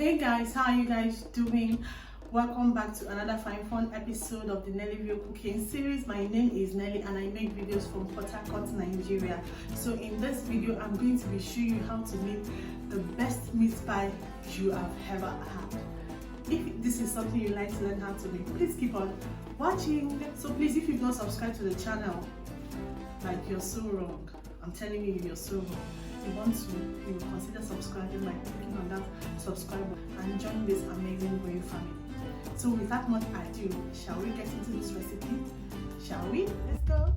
Hey guys, how are you guys doing? Welcome back to another fun episode of the nelly'sville cooking series. My name is Nelly and I make videos from Port Harcourt, Nigeria. So in this video, I'm going to be showing you how to make the best meat pie you have ever had. If this is something you like to learn how to make, please keep on watching. So please, if you've not subscribed to the channel, like, you're so wrong. I'm telling you, you're so wrong. You want to, you will consider subscribing by clicking on that subscribe button and join this amazing growing family. So without much ado, shall we get into this recipe? Shall we? Let's go.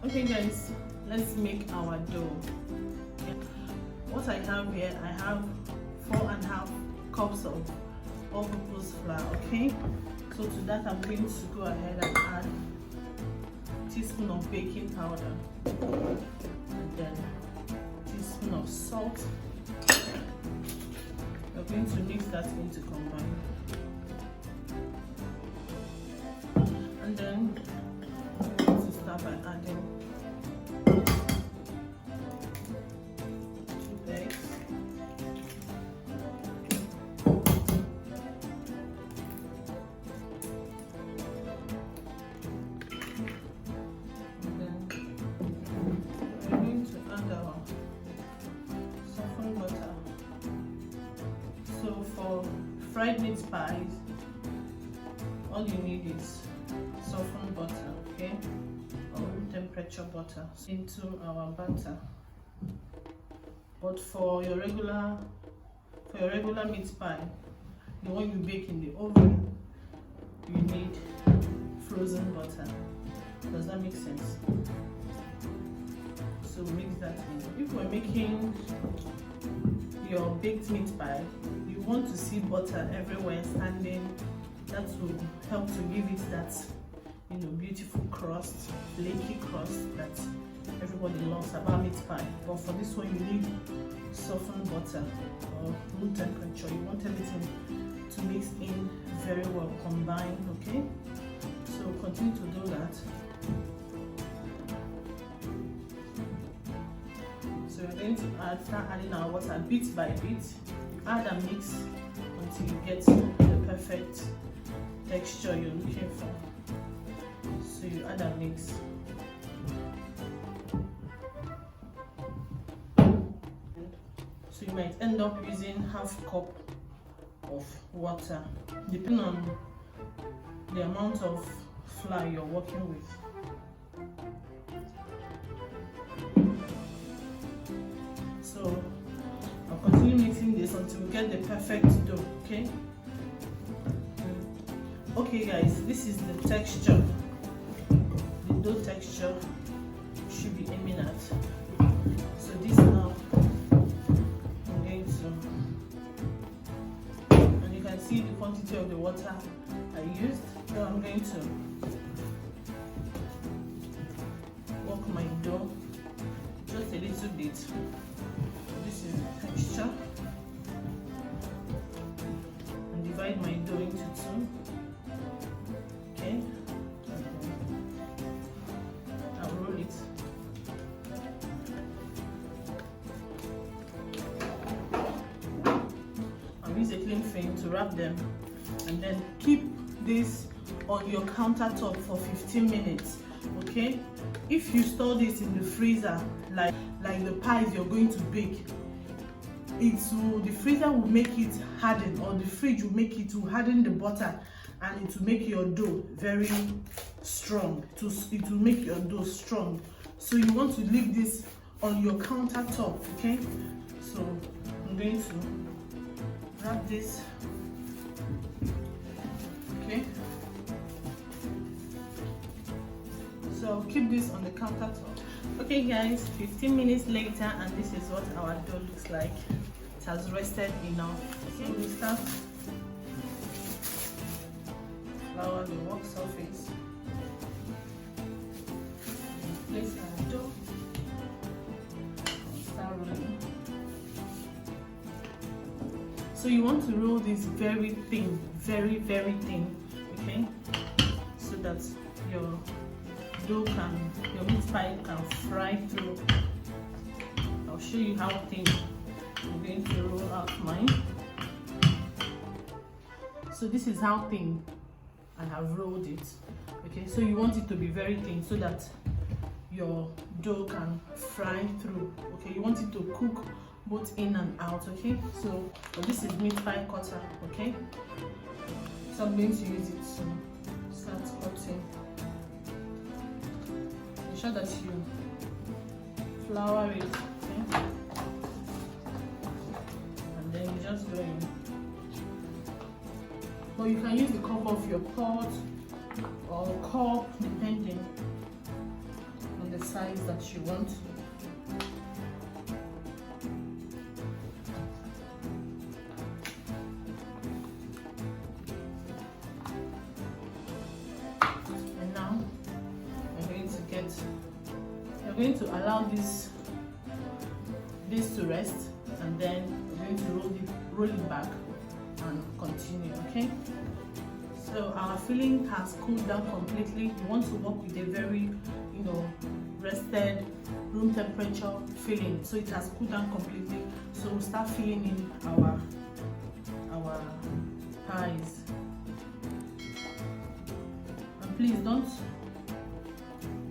Okay guys, let's make our dough. What I have here, I have 4.5 cups of all-purpose flour. Okay, so to that I'm going to go ahead and add a teaspoon of baking powder and then a teaspoon of salt. We're going to mix that into combine, and then I'm going to start by adding 2 eggs, and then we're going to add our softened butter. So for fried meat pies, all you need is softened butter, okay, or room temperature butter into our batter. But for your regular meat pie, the one you bake in the oven, you need frozen butter. Does that make sense? So mix that in. If we're making your baked meat pie, you want to see butter everywhere standing. That will help to give it that, you know, beautiful crust, flaky crust that everybody loves about meat pie. But for this one, you need softened butter or room temperature. You want everything to mix in very well, combined. Okay, so continue to do that. So we're going to start adding our water bit by bit. You add and mix until you get the perfect texture you're looking for. So you add and mix. So you might end up using half cup of water, depending on the amount of flour you're working with. So I'll continue mixing this until we get the perfect dough, okay? Okay guys, this is the texture. The dough texture should be aiming at. So this now, I'm going to, and you can see the quantity of the water I used. So I'm going to work my dough just a little bit. This is the texture. And divide my dough into 2. Okay, I'll roll it. I'll use a clean film to wrap them, and then keep this on your countertop for 15 minutes. Okay, if you store this in the freezer, like the pies you're going to bake, the freezer will make it harden, or the fridge will make it to harden the butter, and it will make your dough very strong. It will make your dough strong. So you want to leave this on your countertop, okay? So I'm going to wrap this, okay? keep this on the countertop. Okay guys, 15 minutes later, and this is what our dough looks like. It has rested enough. Okay, we start flour the work surface. Place our dough. Start rolling. So you want to roll this very thin, very thin, okay? So that your meat pie can fry through. I'll show you how thin I'm going to roll out mine. So this is how thin I have rolled it. Okay, so you want it to be very thin so that your dough can fry through. Okay, you want it to cook both in and out. Okay, so this is meat pie cutter. Okay, so I'm going to use it to start cutting. Ensure that you flour it, okay? And then you just go in. But you can use the cup of your pot or cup depending on the size that you want. And now you're going to allow this to rest, and then we're going to roll it back and continue. Okay, so our filling has cooled down completely. You want to work with a very rested room temperature filling, so it has cooled down completely. So we'll start filling in our pies. And please don't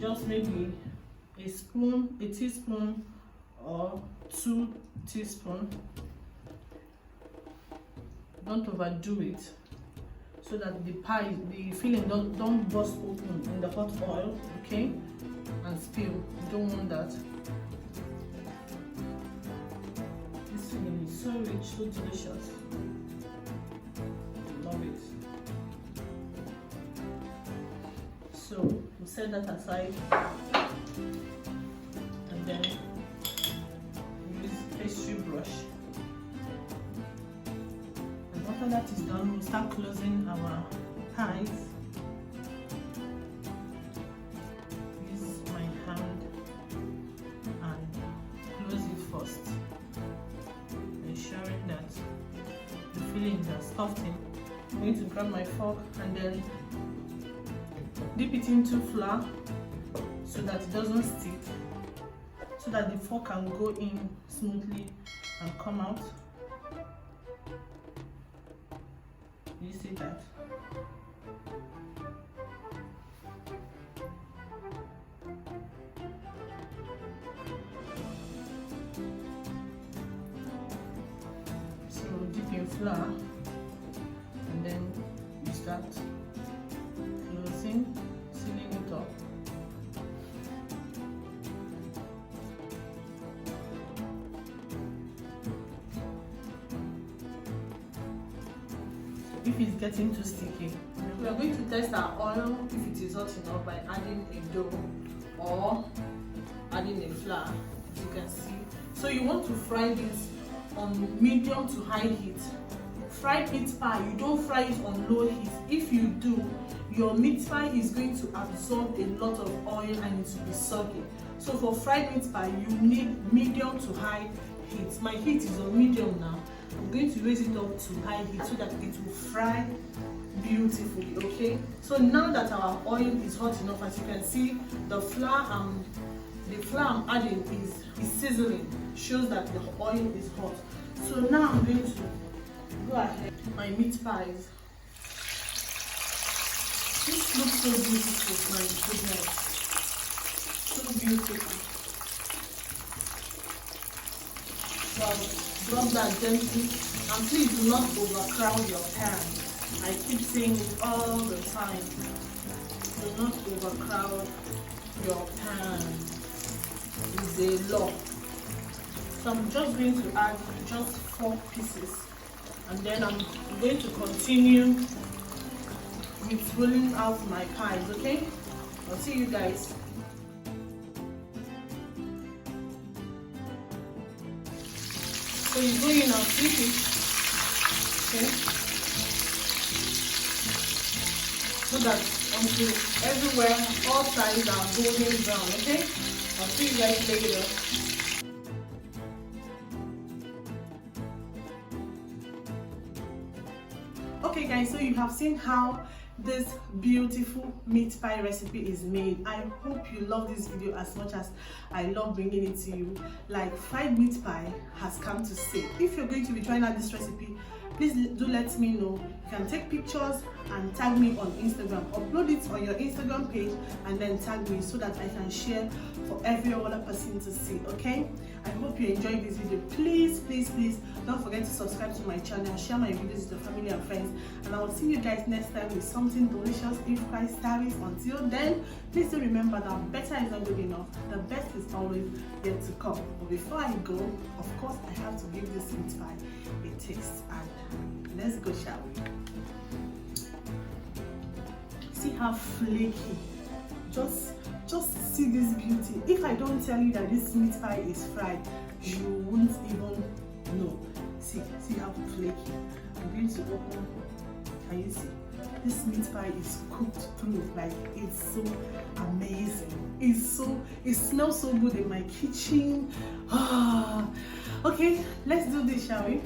just maybe a teaspoon or 2 teaspoons. Don't overdo it, so that the filling don't burst open in the hot oil, okay, and spill. You don't want that. This filling is so rich, so delicious. Love it. So we'll set that aside, and then use pastry brush. After that is done, we'll start closing our pies. Use my hand and close it first, ensuring that the fillings are stuffed in. I'm going to grab my fork and then dip it into flour so that it doesn't stick, so that the fork can go in smoothly and come out. You see that? So dip in flour, and then you start closing, sealing it up. If it's getting too sticky, we are going to test our oil if it is hot enough by adding a dough or adding a flour, as you can see. So you want to fry this on medium to high heat. Fried meat pie, you don't fry it on low heat. If you do, your meat pie is going to absorb a lot of oil and it will be soggy. So for fried meat pie, you need medium to high heat. My heat is on medium now. I'm going to raise it up to high heat so that it will fry beautifully. Okay, so now that our oil is hot enough, as you can see, the flour I'm adding is sizzling, shows that the oil is hot. So now I'm going to go ahead. My meat pies, this looks so beautiful, my goodness, so beautiful. So drop that gently, and please do not overcrowd your pan. I keep saying it all the time. Do not overcrowd your pan. It's a law. So I'm just going to add just 4 pieces, and then I'm going to continue with rolling out my pies. Okay, I'll see you guys So you go in and flip it, okay? So that until everywhere, all sides are golden brown, okay? I'll see you guys later. Okay guys, so you have seen how this beautiful meat pie recipe is made. I hope you love this video as much as I love bringing it to you. Like, fried meat pie has come to stay. If you're going to be trying out this recipe, please do let me know. You can take pictures and tag me on Instagram. Upload it on your Instagram page and then tag me so that I can share for every other person to see, okay? I hope you enjoyed this video. Please, please, please don't forget to subscribe to my channel, share my videos with your family and friends, and I will see you guys next time with something delicious if Christ tarries. Until then, please do remember that better is not good enough. The best is always yet to come. But before I go, of course, I have to give this meat pie a taste. And let's go, shall we? See how flaky. Just see this beauty. If I don't tell you that this meat pie is fried, you won't even know. See how flaky. I'm going to open. Can you see? This meat pie is cooked through. Like, it's so amazing. It smells so good in my kitchen. Okay, let's do this, shall we?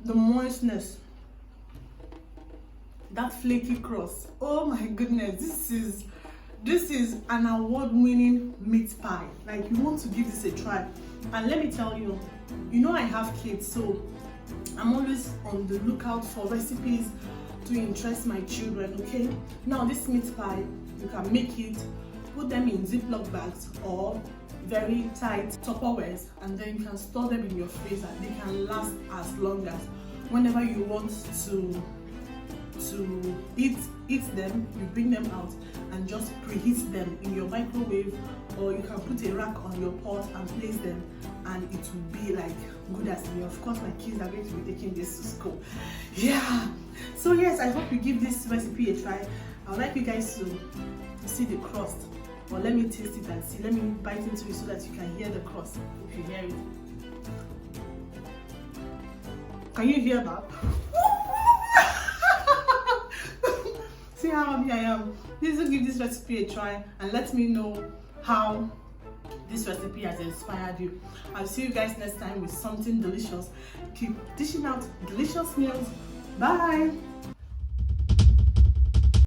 The moistness, that flaky crust. Oh my goodness, this is an award-winning meat pie. Like, you want to give this a try. And let me tell you, you know I have kids, so I'm always on the lookout for recipes to interest my children, okay? Now this meat pie, you can make it, put them in Ziploc bags or very tight Tupperwares, and then you can store them in your freezer. They can last as long as whenever you want to eat them, you bring them out and just preheat them in your microwave, or you can put a rack on your pot and place them, and it will be like good as new. Of course, my kids are going to be taking this to school. Yeah, so yes, I hope you give this recipe a try. I would like you guys to see the crust. Well, let me taste it and see. Let me bite into it so that you can hear the crust. If you hear it. Can you hear that? See how happy I am. Please do give this recipe a try and let me know how this recipe has inspired you. I'll see you guys next time with something delicious. Keep dishing out delicious meals. Bye.